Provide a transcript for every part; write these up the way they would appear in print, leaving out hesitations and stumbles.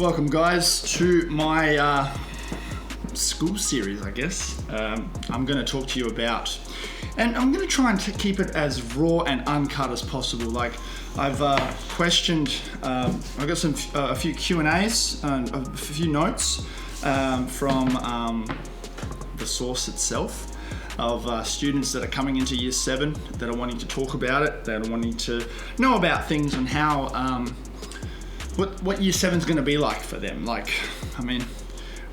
Welcome guys to my school series, I guess. I'm going to talk to you about, and I'm going to try and keep it as raw and uncut as possible. Like I've questioned, I've got a few Q&As and a few notes from the source itself of students that are coming into year 7 that are wanting to talk about it, that are wanting to know about things and how what year 7 is going to be like for them. Like, I mean,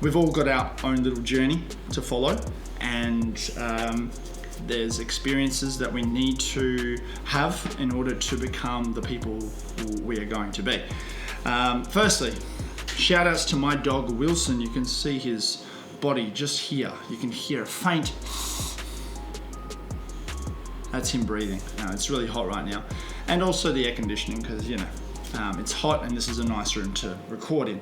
we've all got our own little journey to follow, and there's experiences that we need to have in order to become the people we are going to be. Firstly, shout outs to my dog Wilson. You can see his body just here. You can hear a faint. That's him breathing. It's really hot right now. And also the air conditioning, because it's hot and this is a nice room to record in.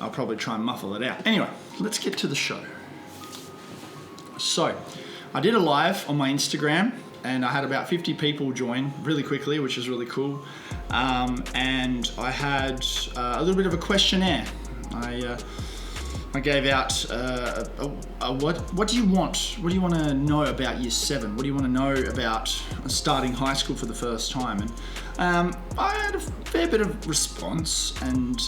I'll probably try and muffle it out. Anyway, let's get to the show. So, I did a live on my Instagram and I had about 50 people join really quickly, which is really cool. And I had a little bit of a questionnaire. I gave out what do you want? What do you want to know about year 7? What do you want to know about starting high school for the first time? And I had a fair bit of response, and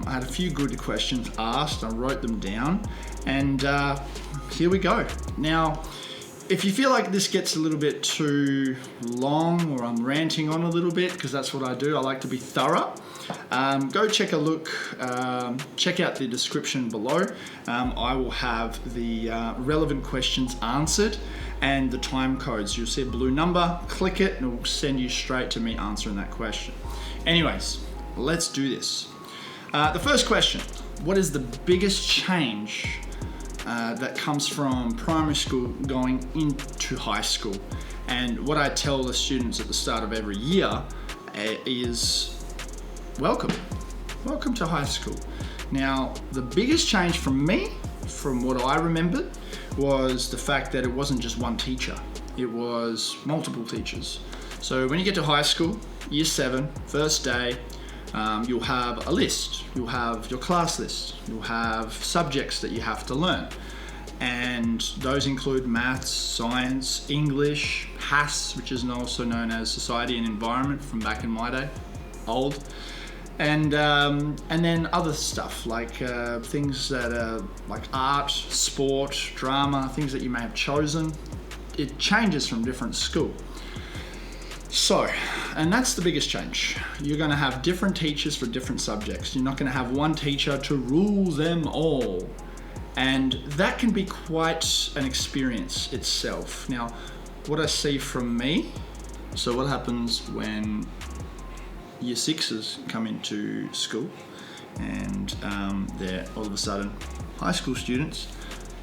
I had a few good questions asked. I wrote them down, and here we go. Now, if you feel like this gets a little bit too long or I'm ranting on a little bit, because that's what I do, I like to be thorough, go check a look, check out the description below. I will have the relevant questions answered and the time codes. You'll see a blue number, click it and it will send you straight to me answering that question. Anyways, let's do this. The first question: what is the biggest change that comes from primary school going into high school? And what I tell the students at the start of every year is welcome to high school. Now, the biggest change from me, from what I remembered, was the fact that it wasn't just one teacher, it was multiple teachers. So when you get to high school, year 7, first day, you'll have a list, you'll have your class list, you'll have subjects that you have to learn. And those include maths, science, English, HASS, which is also known as Society and Environment from back in my day, old. And then other stuff like things that are like art, sport, drama, things that you may have chosen. It changes from different school. So, and that's the biggest change. You're going to have different teachers for different subjects. You're not going to have one teacher to rule them all. And that can be quite an experience itself. Now, what I see from me, so what happens when year 6s come into school and they're all of a sudden high school students,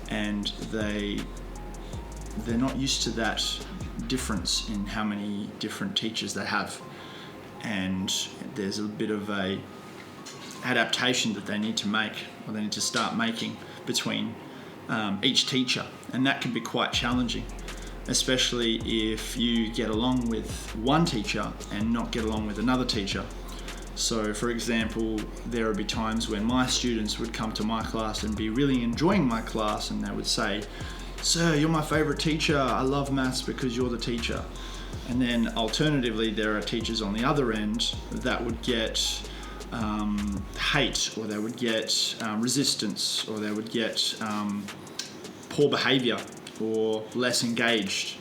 and they're not used to that difference in how many different teachers they have, and there's a bit of a adaptation that they need to make, or they need to start making between each teacher, and that can be quite challenging, especially if you get along with one teacher and not get along with another teacher. So for example, there would be times when my students would come to my class and be really enjoying my class, and they would say, "Sir, you're my favorite teacher. I love maths because you're the teacher." And then alternatively, there are teachers on the other end that would get hate, or they would get resistance, or they would get poor behavior, or less engaged,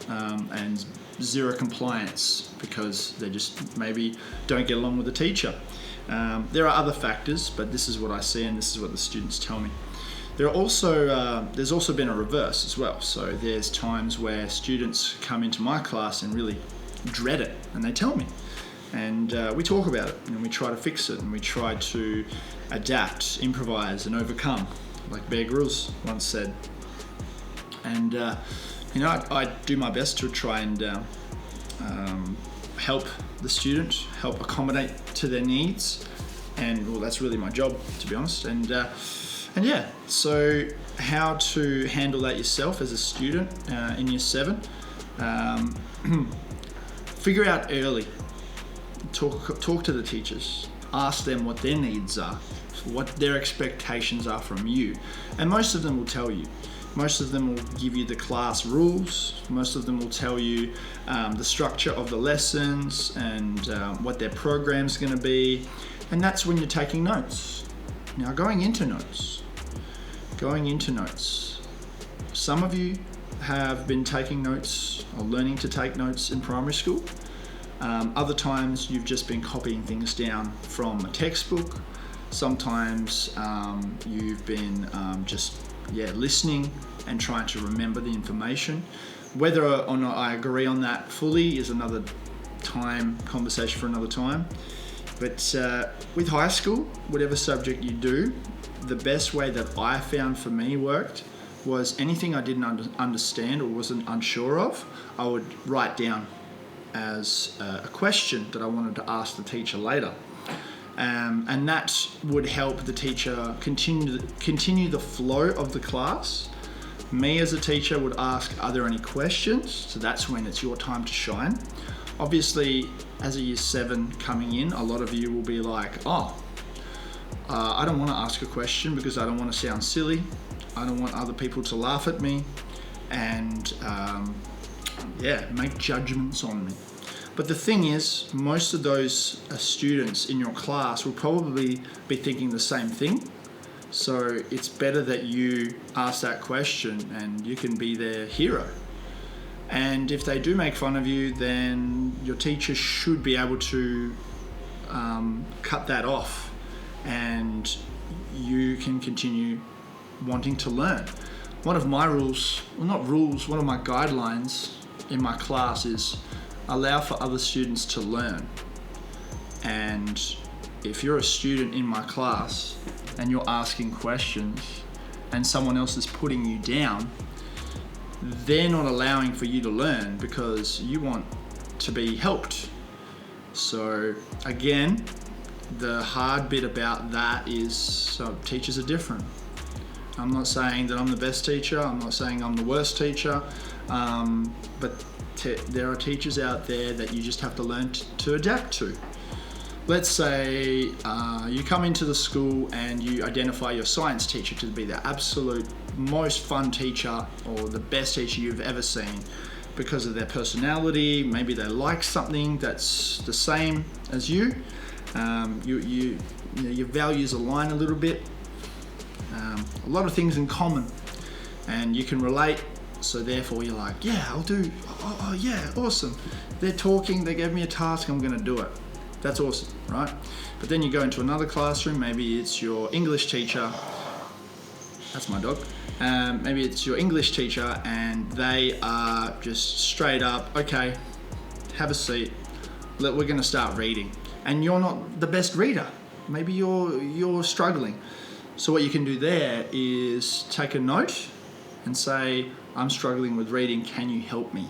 and zero compliance because they just maybe don't get along with the teacher. There are other factors, but this is what I see and this is what the students tell me. There's also been a reverse as well. So there's times where students come into my class and really dread it, and they tell me. And we talk about it, and we try to fix it, and we try to adapt, improvise, and overcome, like Bear Grylls once said. And I do my best to try and help the student, help accommodate to their needs, and well, that's really my job, to be honest. And yeah, so how to handle that yourself as a student in year 7? Figure out early. Talk to the teachers. ask them what their needs are, what their expectations are from you. And most of them will tell you. Most of them will give you the class rules. Most of them will tell you the structure of the lessons and what their program's going to be. And that's when you're taking notes. Now, going into notes. Some of you have been taking notes or learning to take notes in primary school. Other times you've just been copying things down from a textbook. Sometimes you've been listening and trying to remember the information. Whether or not I agree on that fully is another conversation for another time. But with high school, whatever subject you do, the best way that I found for me worked was anything I didn't understand or wasn't unsure of, I would write down as a question that I wanted to ask the teacher later. And that would help the teacher continue the flow of the class. Me as a teacher would ask, are there any questions? So that's when it's your time to shine. Obviously, as a year 7 coming in, a lot of you will be like, I don't want to ask a question because I don't want to sound silly. I don't want other people to laugh at me and make judgments on me. But the thing is, most of those students in your class will probably be thinking the same thing. So it's better that you ask that question and you can be their hero. And if they do make fun of you, then your teacher should be able to cut that off and you can continue wanting to learn. One of my one of my guidelines in my class is allow for other students to learn. And if you're a student in my class and you're asking questions and someone else is putting you down, they're not allowing for you to learn because you want to be helped. So again, the hard bit about that is teachers are different. I'm not saying that I'm the best teacher, I'm not saying I'm the worst teacher, but there are teachers out there that you just have to learn to adapt to. Let's say you come into the school and you identify your science teacher to be the absolute most fun teacher or the best teacher you've ever seen because of their personality. Maybe they like something that's the same as you. Your values align a little bit. A lot of things in common and you can relate. So therefore you're like, yeah, I'll do, yeah, awesome. They're talking, they gave me a task, I'm gonna do it. That's awesome, right? But then you go into another classroom, maybe it's your English teacher, that's my dog. Maybe it's your English teacher and they are just straight up, okay, have a seat, we're gonna start reading. And you're not the best reader. Maybe you're struggling. So what you can do there is take a note and say, I'm struggling with reading, can you help me?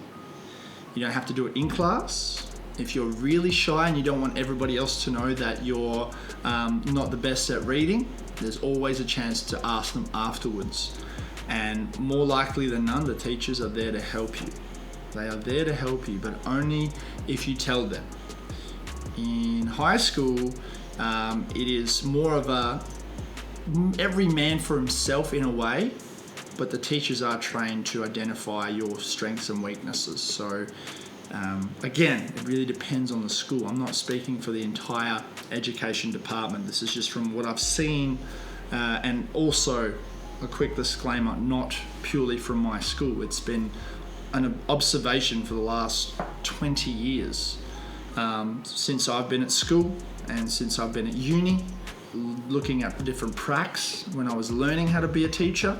You don't have to do it in class. If you're really shy and you don't want everybody else to know that you're not the best at reading, there's always a chance to ask them afterwards. And more likely than none, the teachers are there to help you. They are there to help you, but only if you tell them. In high school, it is more of every man for himself in a way, but the teachers are trained to identify your strengths and weaknesses. So again, it really depends on the school. I'm not speaking for the entire education department. This is just from what I've seen, and also a quick disclaimer, not purely from my school. It's been an observation for the last 20 years since I've been at school and since I've been at uni, looking at different pracs when I was learning how to be a teacher,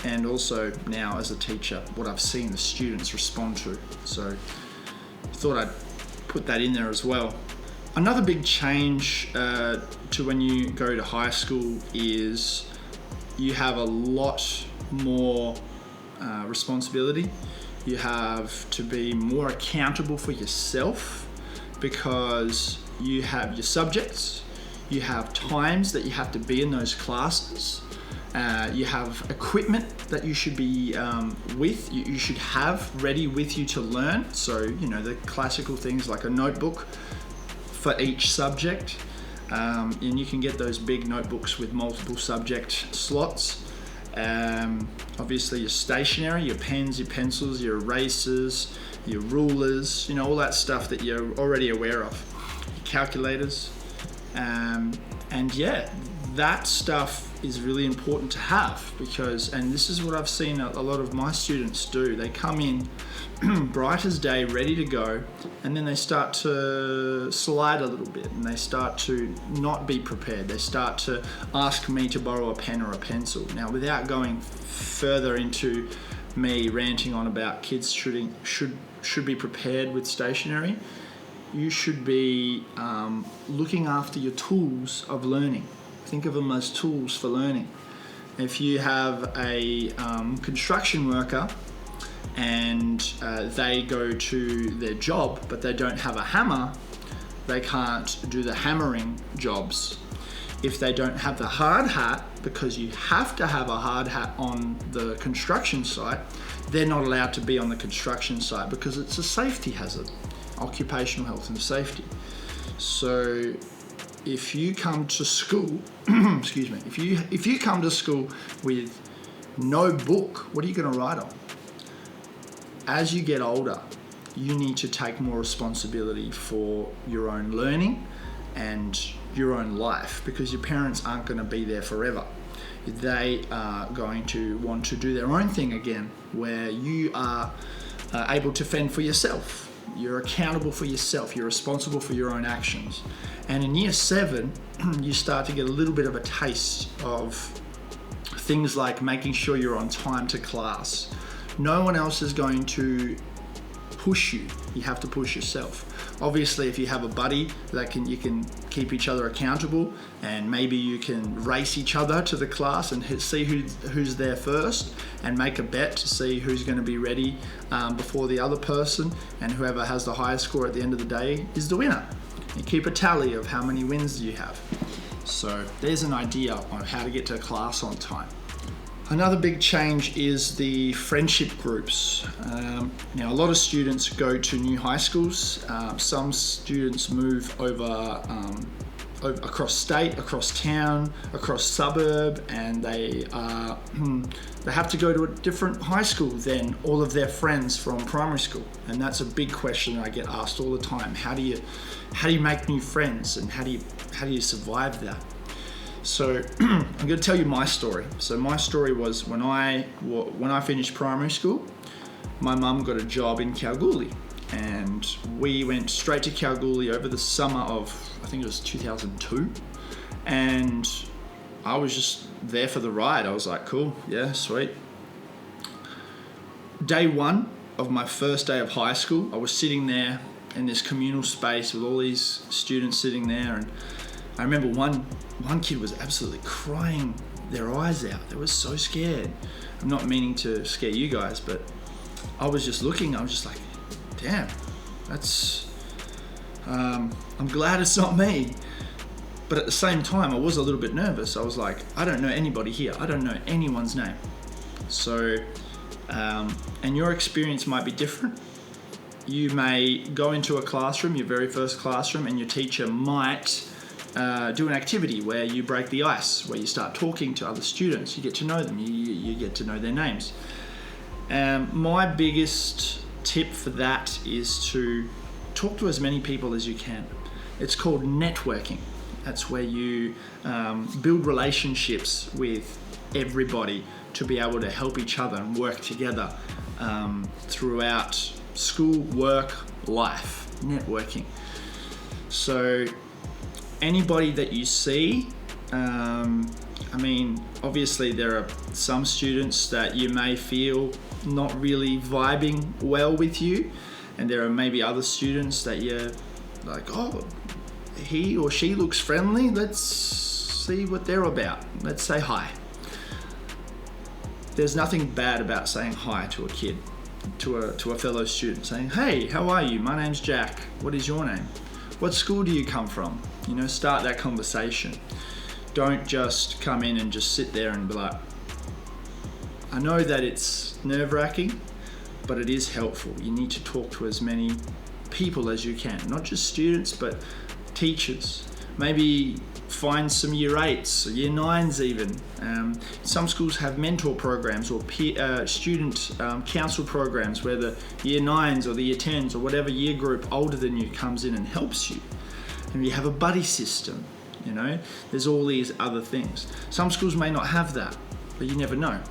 and also now as a teacher, what I've seen the students respond to. So I thought I'd put that in there as well. Another big change to when you go to high school is you have a lot more responsibility. You have to be more accountable for yourself because you have your subjects, you have times that you have to be in those classes, you have equipment that you should be you should have ready with you to learn. So, the classical things like a notebook for each subject. And you can get those big notebooks with multiple subject slots. Obviously your stationery, your pens, your pencils, your erasers, your rulers, all that stuff that you're already aware of. Your calculators. And yeah, that stuff is really important to have because, and this is what I've seen a lot of my students do. They come in bright as day, ready to go, and then they start to slide a little bit and they start to not be prepared. They start to ask me to borrow a pen or a pencil. Now, without going further into me ranting on about kids should be prepared with stationery, you should be looking after your tools of learning. Think of them as tools for learning. If you have a construction worker and they go to their job but they don't have a hammer, they can't do the hammering jobs. If they don't have the hard hat, because you have to have a hard hat on the construction site, they're not allowed to be on the construction site because it's a safety hazard, occupational health and safety. So if you come to school, excuse me, if you come to school with no book, what are you going to write on? As you get older, you need to take more responsibility for your own learning and your own life because your parents aren't going to be there forever. They are going to want to do their own thing again, where you are able to fend for yourself. You're accountable for yourself. You're responsible for your own actions. And in year 7, you start to get a little bit of a taste of things like making sure you're on time to class. No one else is going to push you. You have to push yourself. Obviously, if you have a buddy that you can keep each other accountable, and maybe you can race each other to the class and see who's there first, and make a bet to see who's going to be ready before the other person, and whoever has the highest score at the end of the day is the winner. You keep a tally of how many wins you have. So there's an idea on how to get to class on time. Another big change is the friendship groups. Now, a lot of students go to new high schools. Some students move over across state, across town, across suburb, and they have to go to a different high school than all of their friends from primary school. And that's a big question I get asked all the time. How do you make new friends, and how do you survive that? So I'm going to tell you my story. So my story was when I finished primary school, my mum got a job in Kalgoorlie, and we went straight to Kalgoorlie over the summer of, I think it was 2002, and I was just there for the ride. I was like, cool, yeah, sweet. Day 1 of my first day of high school, I was sitting there in this communal space with all these students sitting there, and I remember one kid was absolutely crying their eyes out. They were so scared. I'm not meaning to scare you guys, but I was just looking, I was just like, damn, that's, I'm glad it's not me. But at the same time, I was a little bit nervous. I was like, I don't know anybody here. I don't know anyone's name. So, and your experience might be different. You may go into a classroom, your very first classroom, and your teacher might do an activity where you break the ice, where you start talking to other students. You get to know them, you get to know their names. My biggest tip for that is to talk to as many people as you can. It's called networking. That's where you build relationships with everybody to be able to help each other and work together throughout school, work, life. Networking. So anybody that you see, obviously there are some students that you may feel not really vibing well with you, and there are maybe other students that you're like, oh, he or she looks friendly, let's see what they're about, let's say hi. There's nothing bad about saying hi to a kid, to a fellow student, saying, hey, how are you? My name's Jack. What is your name? What school do you come from? Start that conversation. Don't just come in and just sit there and be like, I know that it's nerve-wracking, but it is helpful. You need to talk to as many people as you can, not just students, but teachers, Maybe find some year 8s or year 9s even. Some schools have mentor programs or student council programs where the year 9s or the year 10s or whatever year group older than you comes in and helps you. And you have a buddy system, you know. There's all these other things. Some schools may not have that, but you never know.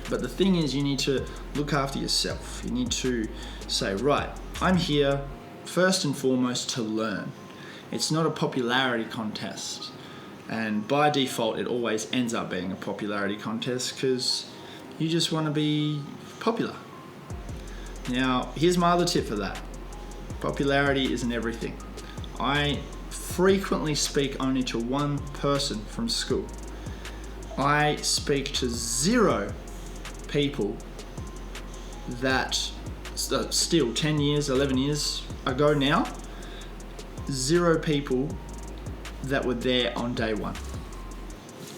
But the thing is, you need to look after yourself. You need to say, right, I'm here first and foremost to learn. It's not a popularity contest. And by default, it always ends up being a popularity contest because you just want to be popular. Now, here's my other tip for that. Popularity isn't everything. I frequently speak only to one person from school. I speak to 0 people that still 10 years, 11 years ago now, 0 people that were there on day 1.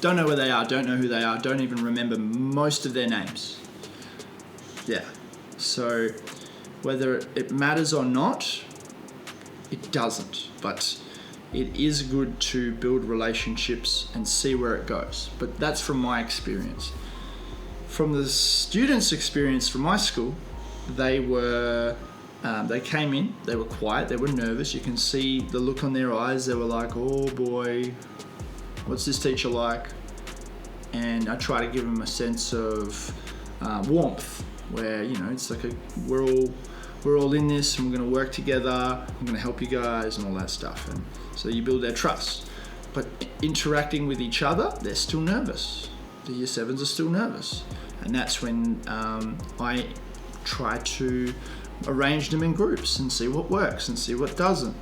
Don't know where they are, don't know who they are, don't even remember most of their names. Yeah, so whether it matters or not, it doesn't, but it is good to build relationships and see where it goes. But that's from my experience. From the students' experience from my school, they came in, they were quiet, they were nervous. You can see the look on their eyes. They were like, oh boy, what's this teacher like? And I try to give them a sense of warmth, where, you know, it's like we're all in this and we're going to work together. I'm going to help you guys and all that stuff. And so you build their trust. But interacting with each other, they're still nervous. The year 7s are still nervous. And that's when I try to arrange them in groups and see what works and see what doesn't.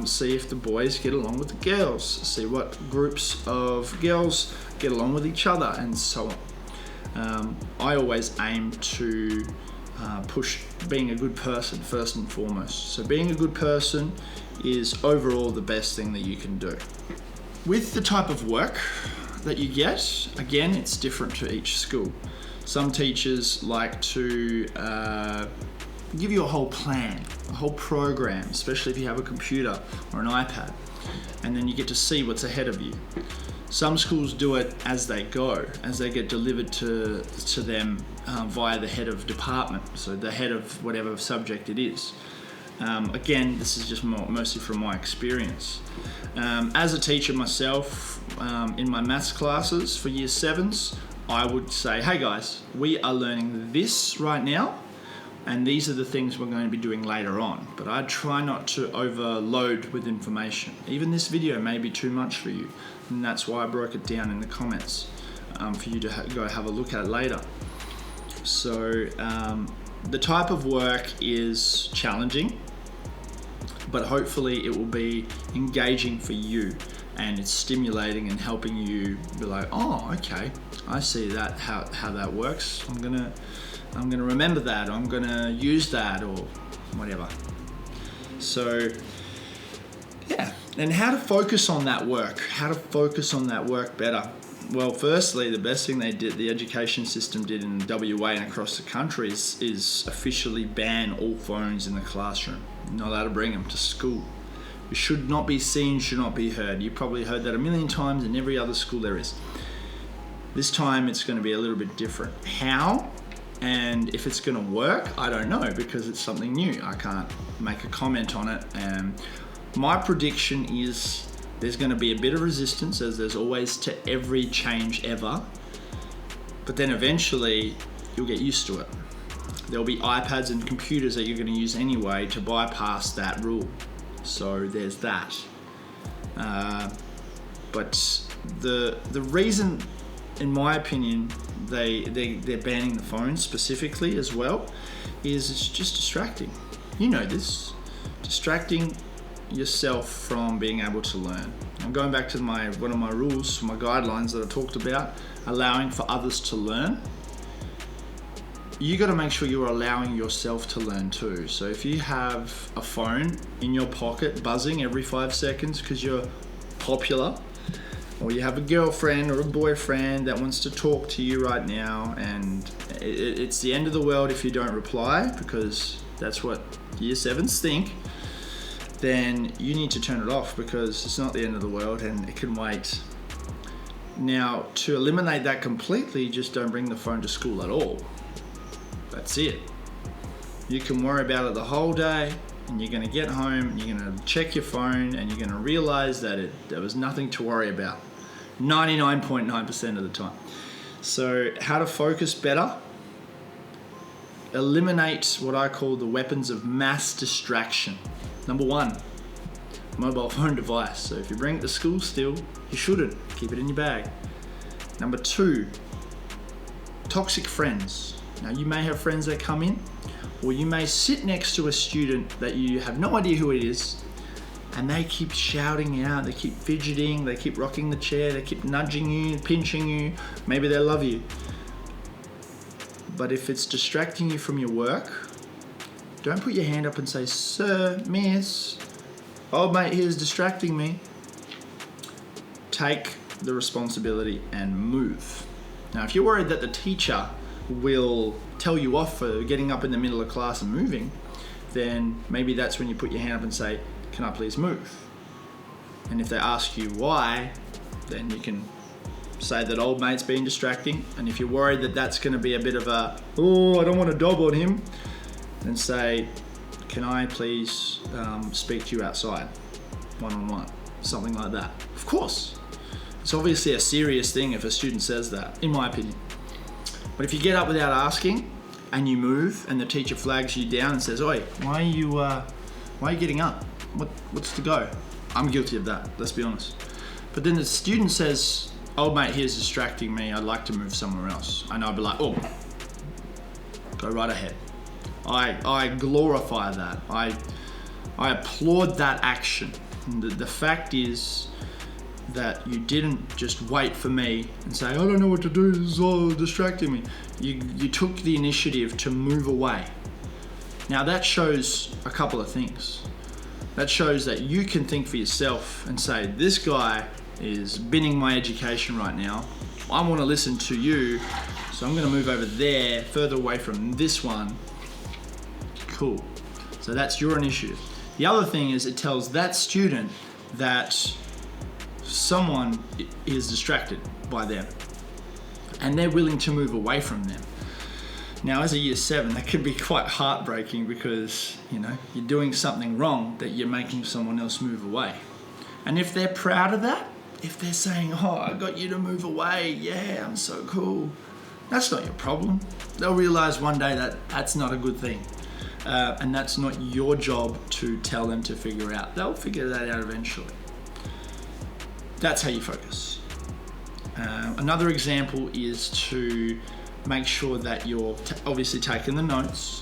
See if the boys get along with the girls. See what groups of girls get along with each other, and so on. I always aim to push being a good person first and foremost. So being a good person is overall the best thing that you can do. With the type of work that you get, again, it's different to each school. Some teachers like to give you a whole plan, a whole program, especially if you have a computer or an iPad, and then you get to see what's ahead of you. Some schools do it as they go, as they get delivered to them via the head of department, so the head of whatever subject it is. Again, this is just mostly from my experience. As a teacher myself, in my maths classes for year 7s, I would say, hey guys, we are learning this right now, and these are the things we're going to be doing later on. But I try not to overload with information. Even this video may be too much for you, and that's why I broke it down in the comments for you to go have a look at it later. So the type of work is challenging, but hopefully it will be engaging for you, and it's stimulating and helping you be like, oh, okay, I see that, how that works. I'm gonna remember that, or I'm gonna use that, or whatever. So yeah, and how to focus on that work, better. Well, firstly, the best thing the education system did in WA and across the country is officially ban all phones in the classroom. You're not allowed to bring them to school. You should not be seen, should not be heard. You probably heard that a million times in every other school there is. This time it's going to be a little bit different. How and if it's going to work, I don't know, because it's something new. I can't make a comment on it. And my prediction is there's going to be a bit of resistance, as there's always to every change ever. But then eventually you'll get used to it. There'll be iPads and computers that you're going to use anyway to bypass that rule. So there's that. But the reason, in my opinion, they're banning the phone specifically as well, is it's just distracting. You know this. Distracting yourself from being able to learn. I'm going back to one of my rules, my guidelines that I talked about, allowing for others to learn. You got to make sure you're allowing yourself to learn too. So if you have a phone in your pocket buzzing every 5 seconds because you're popular, or you have a girlfriend or a boyfriend that wants to talk to you right now, and it's the end of the world if you don't reply, because that's what year 7s think. then you need to turn it off, because it's not the end of the world and it can wait. Now, to eliminate that completely, just don't bring the phone to school at all. That's it. You can worry about it the whole day, and you're going to get home and you're going to check your phone and you're going to realize that there was nothing to worry about 99.9% of the time. So how to focus better? Eliminate what I call the weapons of mass distraction. Number one, mobile phone device. So if you bring it to school still, you shouldn't. Keep it in your bag. Number two, toxic friends. Now, you may have friends that come in, or you may sit next to a student that you have no idea who it is, and they keep shouting out, they keep fidgeting, they keep rocking the chair, they keep nudging you, pinching you. Maybe they love you. But if it's distracting you from your work, don't put your hand up and say, "Sir, miss, old mate here's distracting me." Take the responsibility and move. Now, if you're worried that the teacher will tell you off for getting up in the middle of class and moving, then maybe that's when you put your hand up and say, "Can I please move?" And if they ask you why, then you can say that old mate's been distracting. And if you're worried that that's going to be a bit of a, "Oh, I don't want to dob on him," then say, "Can I please speak to you outside, one-on-one?" Something like that. Of course, it's obviously a serious thing if a student says that, in my opinion. But if you get up without asking and you move and the teacher flags you down and says, "Oi, why are you getting up? What's to go?" I'm guilty of that, let's be honest. But then the student says, "Old mate here's distracting me, I'd like to move somewhere else." And I'll be like, "Oh, go right ahead." I glorify that. I applaud that action. And the fact is that you didn't just wait for me and say, "I don't know what to do, this is all distracting me." You took the initiative to move away. Now that shows a couple of things. That shows that you can think for yourself and say, "This guy is binning my education right now. I want to listen to you, so I'm going to move over there, further away from this one." Cool. So that's your initiative. The other thing is, it tells that student that someone is distracted by them and they're willing to move away from them. Now, as a year 7, that can be quite heartbreaking, because you're doing something wrong that you're making someone else move away. And if they're proud of that, if they're saying, "Oh, I got you to move away, yeah, I'm so cool," that's not your problem. They'll realize one day that that's not a good thing. And that's not your job to tell them to figure out. They'll figure that out eventually. That's how you focus. Another example is to make sure that you're obviously taking the notes,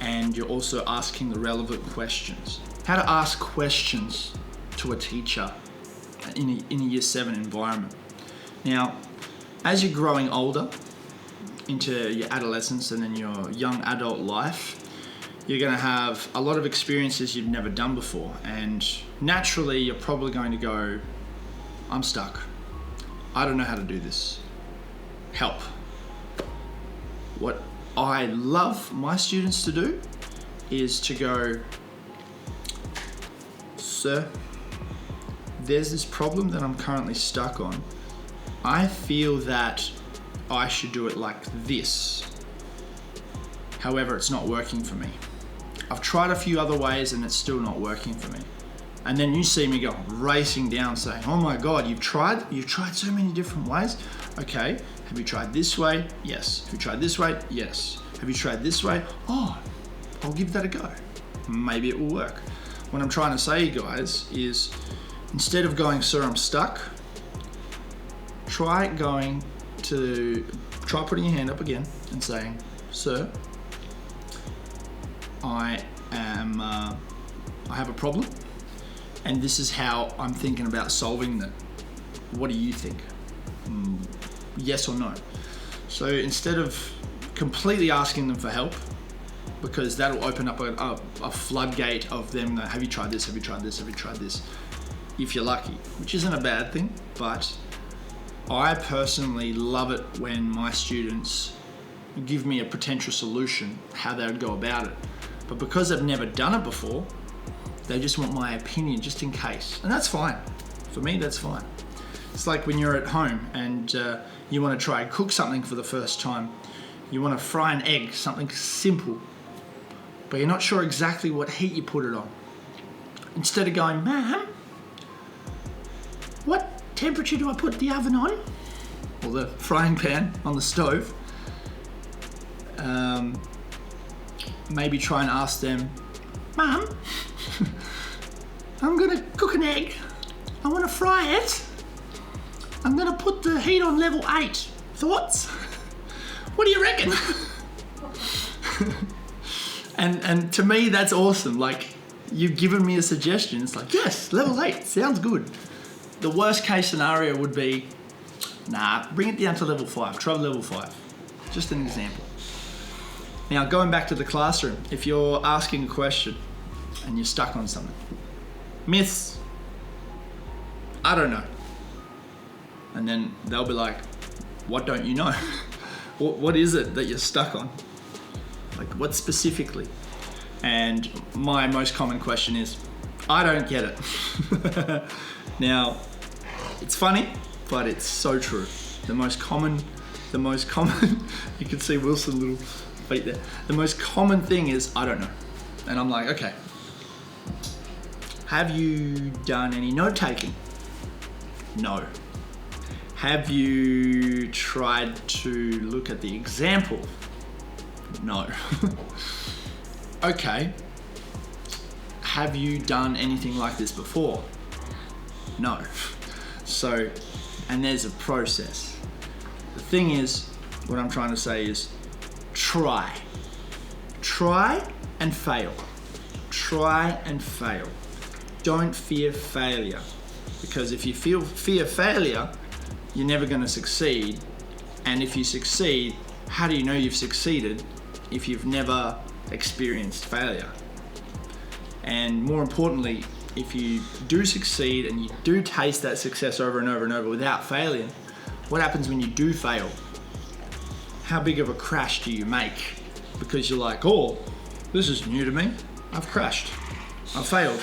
and you're also asking the relevant questions. How to ask questions to a teacher in a year 7 environment. Now, as you're growing older into your adolescence and then your young adult life, you're going to have a lot of experiences you've never done before, and naturally you're probably going to go, "I'm stuck. I don't know how to do this. Help." What I love my students to do is to go, "Sir, there's this problem that I'm currently stuck on. I feel that I should do it like this. However, it's not working for me. I've tried a few other ways and it's still not working for me." And then you see me go racing down saying, "Oh my God, you've tried so many different ways. Okay, have you tried this way? Yes. Have you tried this way? Yes. Have you tried this way? Oh, I'll give that a go. Maybe it will work." What I'm trying to say, you guys, is instead of going, "Sir, I'm stuck," try putting your hand up again and saying, "Sir, I have a problem, and this is how I'm thinking about solving it. What do you think? Yes or no?" So instead of completely asking them for help, because that'll open up a floodgate of them, "Have you tried this? Have you tried this? Have you tried this?" If you're lucky, which isn't a bad thing, but I personally love it when my students give me a potential solution, how they would go about it. But because they've never done it before, They just want my opinion just in case. And that's fine. For me, that's fine. It's like when you're at home and you want to try and cook something for the first time. You want to fry an egg, something simple, but you're not sure exactly what heat you put it on. Instead of going, Ma'am, what temperature do I put the oven on? Or the frying pan on the stove. Maybe try and ask them, Mum, I'm gonna cook an egg. I wanna fry it. I'm gonna put the heat on level 8. Thoughts? What do you reckon? and to me, that's awesome. Like, you've given me a suggestion. It's like, yes, level 8, sounds good. The worst case scenario would be, nah, bring it down to level 5. Try level 5. Just an example. Now, going back to the classroom, if you're asking a question and you're stuck on something, myths, I don't know. And then they'll be like, what don't you know? What is it that you're stuck on? Like, what specifically? And my most common question is, I don't get it. Now, it's funny, but it's so true. The most common, you can see Wilson's little feet there. The most common thing is, I don't know. And I'm like, okay. Have you done any note taking? No. Have you tried to look at the example? No. Okay. Have you done anything like this before? No. So, and there's a process. The thing is, what I'm trying to say is, try. Try and fail. Try and fail. Don't fear failure. Because if you fear failure, you're never going to succeed. And if you succeed, how do you know you've succeeded if you've never experienced failure? And more importantly, if you do succeed and you do taste that success over and over and over without failing, what happens when you do fail? How big of a crash do you make? Because you're like, oh, this is new to me. I've crashed. I've failed.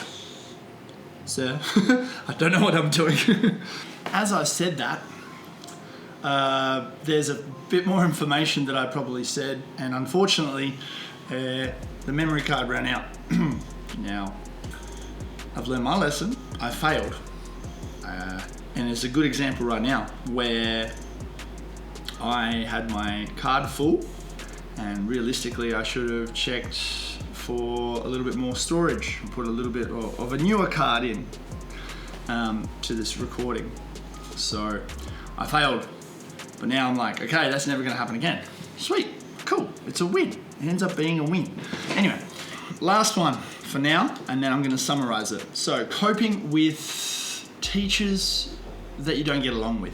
So, I don't know what I'm doing. As I said that, there's a bit more information that I probably said, and unfortunately, the memory card ran out. Now, I've learned my lesson. I failed. And it's a good example right now where I had my card full, and realistically I should have checked for a little bit more storage and put a little bit of a newer card in to this recording. So I failed, but now I'm like, okay, that's never gonna happen again. Sweet, cool, it's a win. It ends up being a win. Anyway, last one for now, and then I'm gonna summarize it. So, coping with teachers that you don't get along with.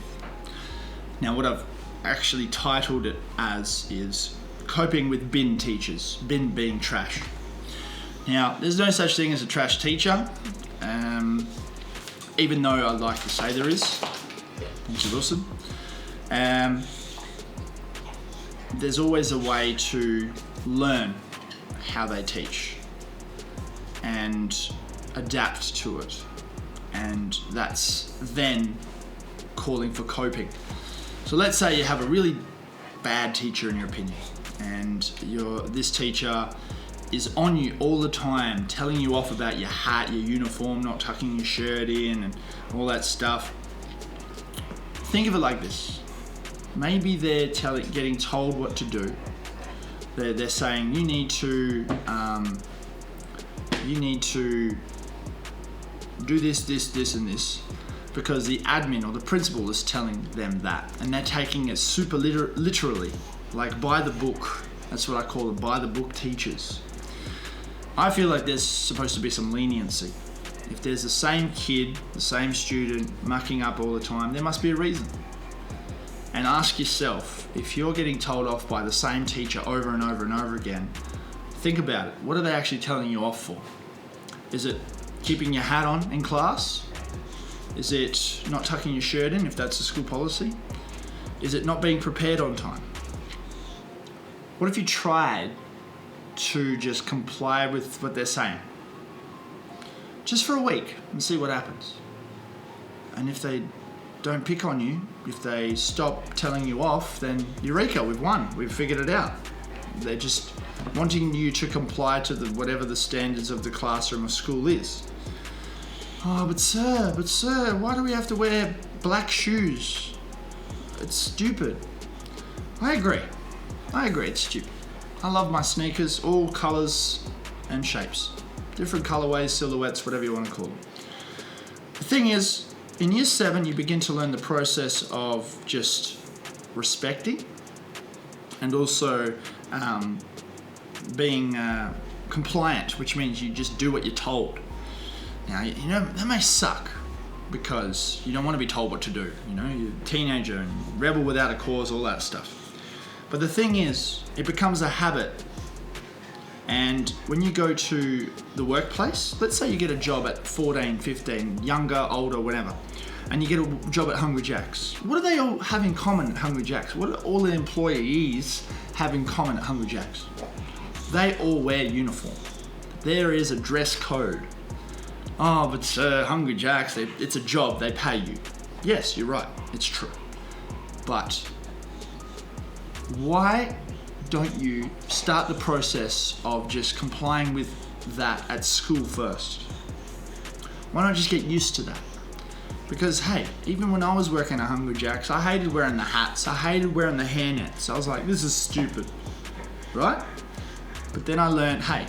Now, what I've actually titled it as is coping with bin teachers, bin being trash. Now, there's no such thing as a trash teacher, even though I'd like to say there is. Thank you, Wilson. There's always a way to learn how they teach and adapt to it. And that's then calling for coping. So let's say you have a really bad teacher in your opinion, and this teacher is on you all the time, telling you off about your hat, your uniform, not tucking your shirt in, and all that stuff. Think of it like this. Maybe they're getting told what to do. They're saying you need to do this, and this, because the admin or the principal is telling them that, and they're taking it super literally, like by the book. That's what I call them, by the book teachers. I feel like there's supposed to be some leniency. If there's the same kid, the same student mucking up all the time, there must be a reason. And ask yourself, if you're getting told off by the same teacher over and over and over again, think about it. What are they actually telling you off for? Is it keeping your hat on in class? Is it not tucking your shirt in if that's the school policy? Is it not being prepared on time? What if you tried to just comply with what they're saying? just for a week and see what happens. And if they don't pick on you, if they stop telling you off, then eureka, we've won. We've figured it out. They're just wanting you to comply to whatever the standards of the classroom or school is. Oh, but sir, why do we have to wear black shoes? It's stupid. I agree, it's stupid. I love my sneakers, all colours and shapes. Different colourways, silhouettes, whatever you want to call them. The thing is, in year 7, you begin to learn the process of just respecting and also being compliant, which means you just do what you're told. Now, you know, that may suck because you don't want to be told what to do. You know, you're a teenager and rebel without a cause, all that stuff. But the thing is, it becomes a habit. And when you go to the workplace, let's say you get a job at 14, 15, younger, older, whatever, and you get a job at Hungry Jack's. What do they all have in common at Hungry Jack's? What do all the employees have in common at Hungry Jack's? They all wear uniform. There is a dress code. Oh, but sir, Hungry Jack's, it's a job, they pay you. Yes, you're right, it's true. But why don't you start the process of just complying with that at school first? Why not just get used to that? Because hey, even when I was working at Hungry Jack's, I hated wearing the hats, I hated wearing the hairnets. I was like, this is stupid, right? But then I learned, hey,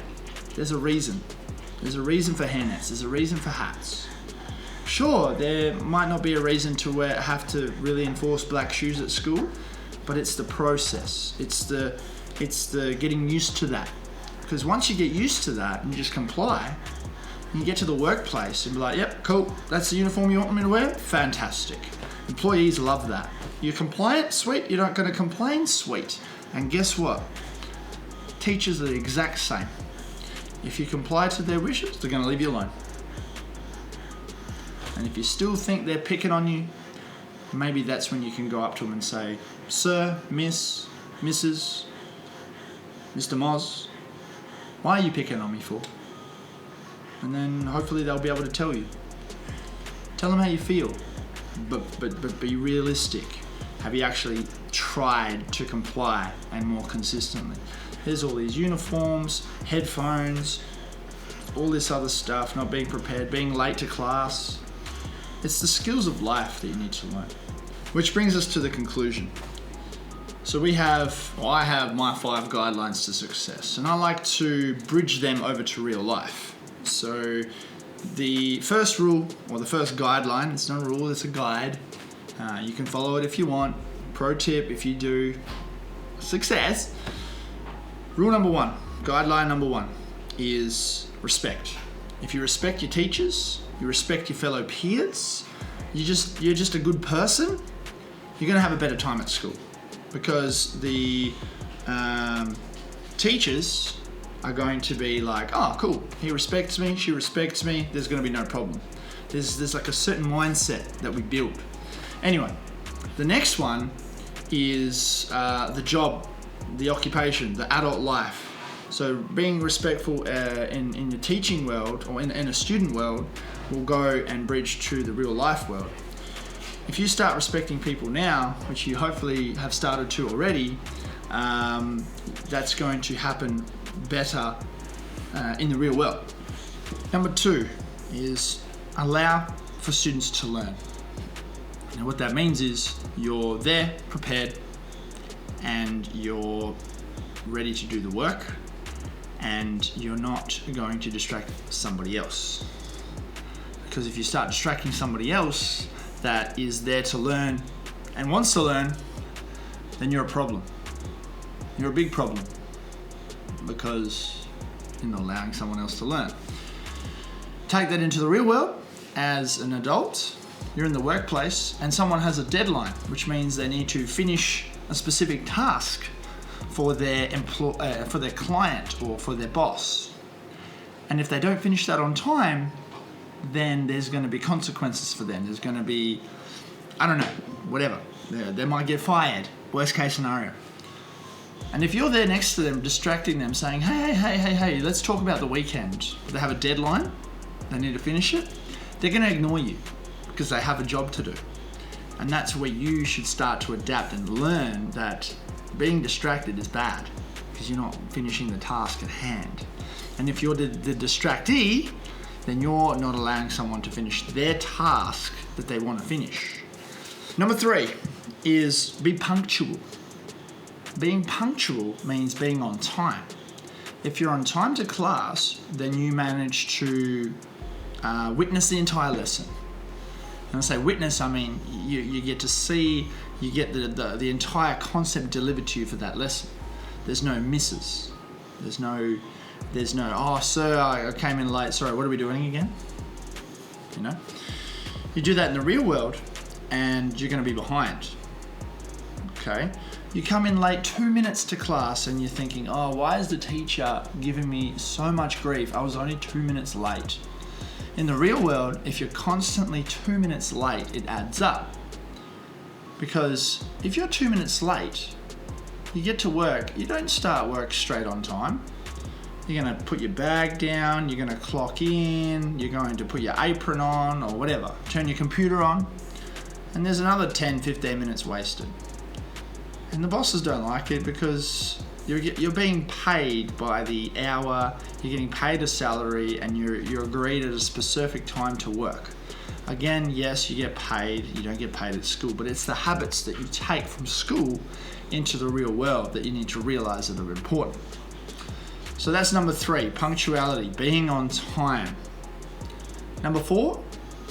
there's a reason. There's a reason for hairnets, there's a reason for hats. Sure, there might not be a reason to have to really enforce black shoes at school, but it's the process. It's the getting used to that. Because once you get used to that and you just comply, and you get to the workplace and be like, yep, cool, that's the uniform you want me to wear? Fantastic. Employees love that. You're compliant? Sweet. You're not going to complain? Sweet. And guess what? Teachers are the exact same. If you comply to their wishes, they're going to leave you alone. And if you still think they're picking on you, maybe that's when you can go up to them and say, sir, miss, Mrs., Mr. Moz, why are you picking on me for? And then hopefully they'll be able to tell you. Tell them how you feel, but be realistic. Have you actually tried to comply and more consistently? There's all these uniforms, headphones, all this other stuff, not being prepared, being late to class. It's the skills of life that you need to learn. Which brings us to the conclusion. So I have my 5 guidelines to success, and I like to bridge them over to real life. So the first rule, or the first guideline, it's not a rule, it's a guide. You can follow it if you want. Pro tip, if you do, success. Rule number 1, guideline number 1 is respect. If you respect your teachers, you respect your fellow peers, you're just a good person, you're gonna have a better time at school. Because the teachers are going to be like, oh, cool, he respects me, she respects me, there's going to be no problem. There's like a certain mindset that we build. Anyway, the next one is the job, the occupation, the adult life. So being respectful in the teaching world or in a student world will go and bridge to the real life world. If you start respecting people now, which you hopefully have started to already, that's going to happen better in the real world. Number 2 is allow for students to learn. Now what that means is you're there, prepared, and you're ready to do the work, and you're not going to distract somebody else. Because if you start distracting somebody else that is there to learn and wants to learn, then you're a problem. You're a big problem because you're not allowing someone else to learn. Take that into the real world. As an adult, you're in the workplace and someone has a deadline, which means they need to finish a specific task for their client or for their boss. And if they don't finish that on time, then there's going to be consequences for them. There's going to be, I don't know, whatever. They might get fired, worst case scenario. And if you're there next to them, distracting them, saying, hey, let's talk about the weekend. They have a deadline, they need to finish it, they're going to ignore you because they have a job to do. And that's where you should start to adapt and learn that being distracted is bad because you're not finishing the task at hand. And if you're the distractee, then you're not allowing someone to finish their task that they want to finish. Number 3 is be punctual. Being punctual means being on time. If you're on time to class, then you manage to witness the entire lesson. And I say witness, I mean you get to see, you get the entire concept delivered to you for that lesson. There's no misses. There's no, oh sir, I came in late, sorry, what are we doing again? You know? You do that in the real world and you're going to be behind. Okay? You come in late 2 minutes to class and you're thinking, oh, why is the teacher giving me so much grief? I was only 2 minutes late. In the real world, if you're constantly 2 minutes late, it adds up. Because if you're 2 minutes late, you get to work, you don't start work straight on time. You're going to put your bag down, you're going to clock in, you're going to put your apron on or whatever, turn your computer on, and there's another 10-15 minutes wasted. And the bosses don't like it because you're being paid by the hour, you're getting paid a salary, and you're agreed at a specific time to work. Again, yes, you get paid, you don't get paid at school, but it's the habits that you take from school into the real world that you need to realize that are important. So that's number 3, punctuality, being on time. Number 4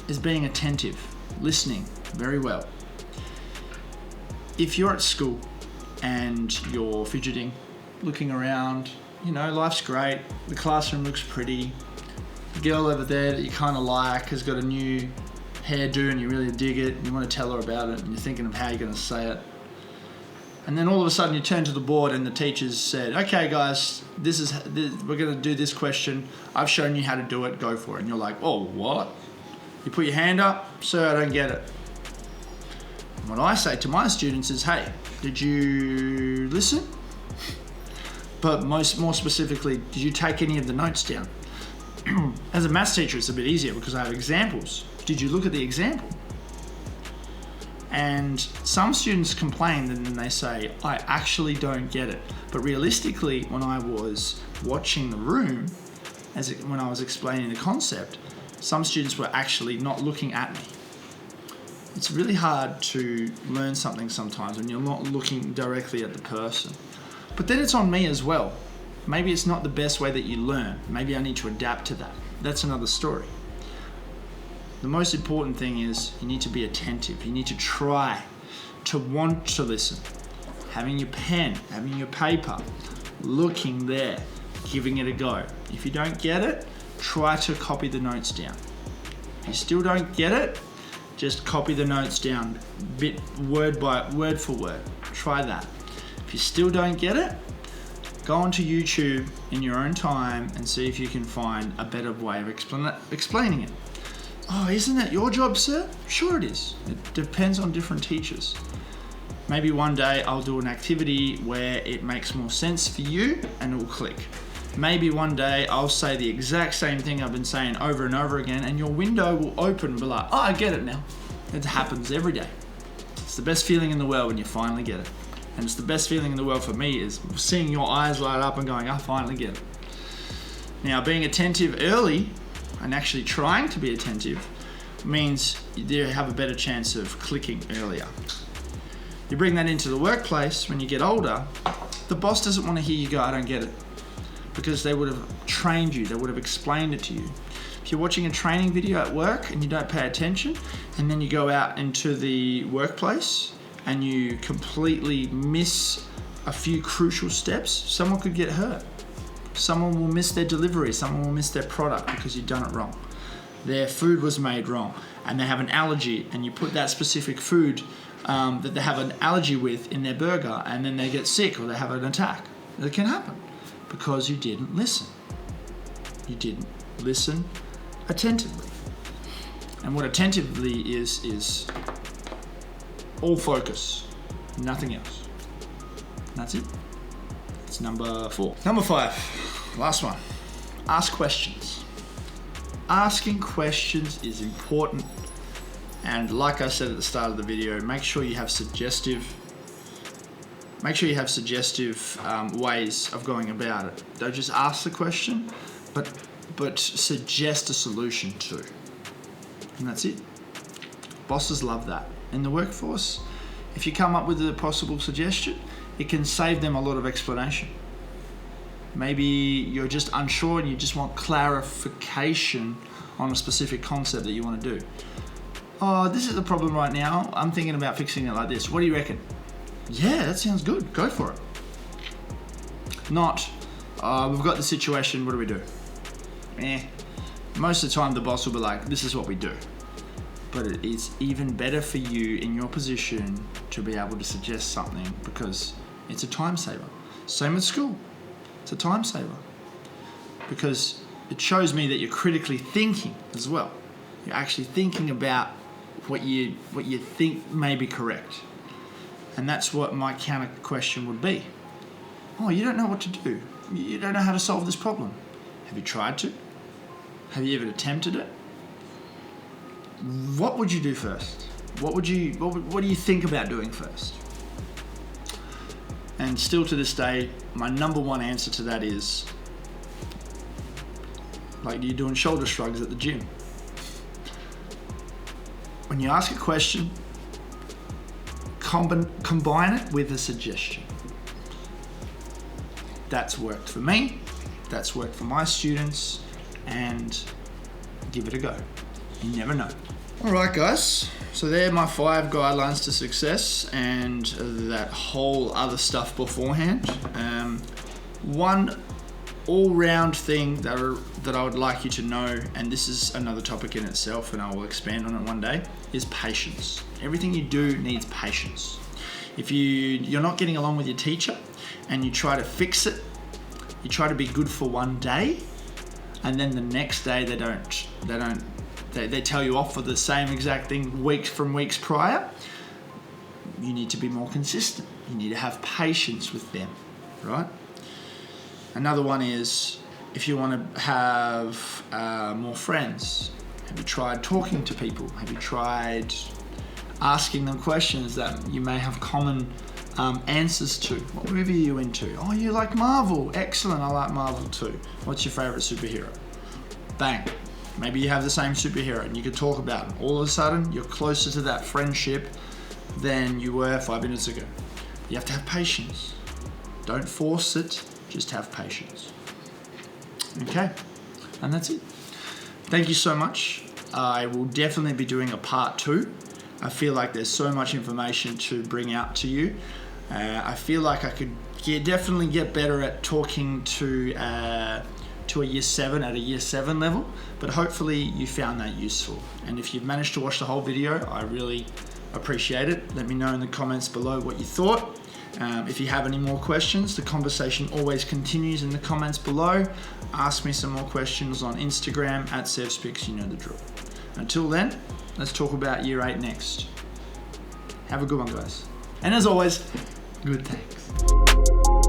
is being attentive, listening very well. If you're at school and you're fidgeting, looking around, you know, life's great, the classroom looks pretty, the girl over there that you kind of like has got a new hairdo and you really dig it and you want to tell her about it and you're thinking of how you're going to say it. And then all of a sudden you turn to the board and the teacher's said, okay guys, we're going to do this question. I've shown you how to do it, go for it. And you're like, oh, what? You put your hand up, sir, I don't get it. And what I say to my students is, hey, did you listen? But more specifically, did you take any of the notes down? As a maths teacher, it's a bit easier because I have examples. Did you look at the example? And some students complain and then they say, I actually don't get it. But realistically, when I was watching the room, when I was explaining the concept, some students were actually not looking at me. It's really hard to learn something sometimes when you're not looking directly at the person. But then it's on me as well. Maybe it's not the best way that you learn. Maybe I need to adapt to that. That's another story. The most important thing is you need to be attentive. You need to try to want to listen. Having your pen, having your paper, looking there, giving it a go. If you don't get it, try to copy the notes down. If you still don't get it, just copy the notes down, word for word. Try that. If you still don't get it, go onto YouTube in your own time and see if you can find a better way of explaining it. Oh, isn't that your job, sir? Sure it is. It depends on different teachers. Maybe one day I'll do an activity where it makes more sense for you and it will click. Maybe one day I'll say the exact same thing I've been saying over and over again and your window will open and be like, oh, I get it now. It happens every day. It's the best feeling in the world when you finally get it. And it's the best feeling in the world for me is seeing your eyes light up and going, I finally get it. Now, being attentive early and actually trying to be attentive means you have a better chance of clicking earlier. You bring that into the workplace when you get older, the boss doesn't want to hear you go, I don't get it. Because they would have trained you, they would have explained it to you. If you're watching a training video at work and you don't pay attention, and then you go out into the workplace and you completely miss a few crucial steps, someone could get hurt. Someone will miss their delivery, someone will miss their product because you've done it wrong. Their food was made wrong and they have an allergy and you put that specific food that they have an allergy with in their burger and then they get sick or they have an attack. It can happen because you didn't listen. You didn't listen attentively. And what attentively is all focus, nothing else. And that's it. It's number 4. Number 5, last one. Ask questions. Asking questions is important. And like I said at the start of the video, make sure you have suggestive ways of going about it. Don't just ask the question, but suggest a solution too. And that's it. Bosses love that. In the workforce, if you come up with a possible suggestion, it can save them a lot of explanation. Maybe you're just unsure and you just want clarification on a specific concept that you want to do. Oh, this is the problem right now. I'm thinking about fixing it like this. What do you reckon? Yeah, that sounds good. Go for it. Not, we've got the situation, what do we do? Most of the time the boss will be like, this is what we do. But it's even better for you in your position to be able to suggest something because it's a time saver. Same at school. It's a time saver. Because it shows me that you're critically thinking as well. You're actually thinking about what you think may be correct. And that's what my counter question would be. Oh, you don't know what to do. You don't know how to solve this problem. Have you tried to? Have you ever attempted it? What would you do first? What do you think about doing first? And still to this day, my number one answer to that is, like you're doing shoulder shrugs at the gym. When you ask a question, combine it with a suggestion. That's worked for me, that's worked for my students, and give it a go. You never know. All right, guys. So there are my 5 guidelines to success and that whole other stuff beforehand. One all-round thing that I would like you to know, and this is another topic in itself and I will expand on it one day, is patience. Everything you do needs patience. If you're not getting along with your teacher and you try to fix it, you try to be good for one day, and then the next day they tell you off for the same exact thing weeks prior, you need to be more consistent. You need to have patience with them, right? Another one is, if you want to have more friends, have you tried talking to people? Have you tried asking them questions that you may have common answers to? What movie are you into? Oh, you like Marvel. Excellent, I like Marvel too. What's your favorite superhero? Bang. Maybe you have the same superhero and you can talk about it. All of a sudden, you're closer to that friendship than you were 5 minutes ago. You have to have patience. Don't force it, just have patience. Okay, and that's it. Thank you so much. I will definitely be doing a part 2. I feel like there's so much information to bring out to you. I feel like I could definitely get better at talking to a year 7 at a year 7 level, but hopefully you found that useful. And if you've managed to watch the whole video, I really appreciate it. Let me know in the comments below what you thought. If you have any more questions, the conversation always continues in the comments below. Ask me some more questions on Instagram at SevSpix, you know the drill. Until then, let's talk about year 8 next. Have a good one, guys. And as always, good thanks.